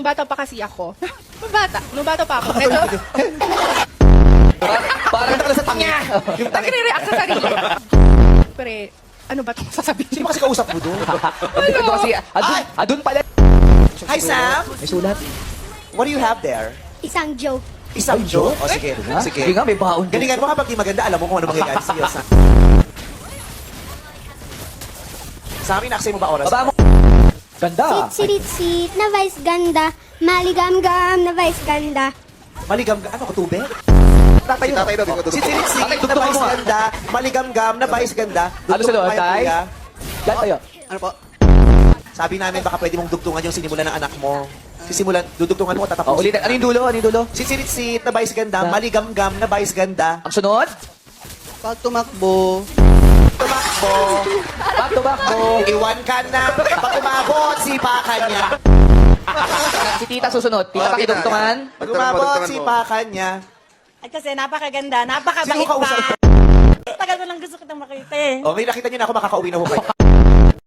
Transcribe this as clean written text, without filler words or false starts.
Bata pa kasi ako. Nung bata pa ako. Medyo, Parang ka na sa tangya. Yung tangya. nagre-react sa sarili. Pre, ano ba ito sasabihin? Sino kasi kausap mo doon? Ito kasi, adun pala. Hi, Sam. May sulat. What do you have there? Isang joke. Isang joke? O, sige. Sige nga, may baon. Galingan mo kapag di maganda, alam mo kung ano mangyayari sa'yo. Sa amin, naksay mo ba oras? Baba mo. Ganda. Sit, na vice ganda. Maligam-gam na vice ganda. Maligam, ano ko, tubig? Si tatay daw, dito. Sitsiritsik Tatay, na tugtog vice mo nga. ganda, maligam-gam na vice ganda. Ano sunod, Dugtong tayo, tay? kuya. Yan tayo. Ano po? Sabi namin baka pwede mong dugtungan yung sinimulan ng anak mo. Sisimulan, dudugtungan mo, tatapos. O, ulitin. Ano yung dulo? Ano yung dulo? Sitsiritsik na vice ganda, maligam-gam na vice ganda. Ang sunod? Pag tumakbo, Tumakbo, Back to back mo. iwan ka na. Pag umabot, sipakan niya. Si tita susunod. Tita pakidugtungan. Pag umabot, sipakan niya. At kasi napakaganda, Sino napakabait kausap? pa. Tagal ko lang gusto kitang makita eh. Okay, nakita niyo na ako, makakauwi na ho kayo.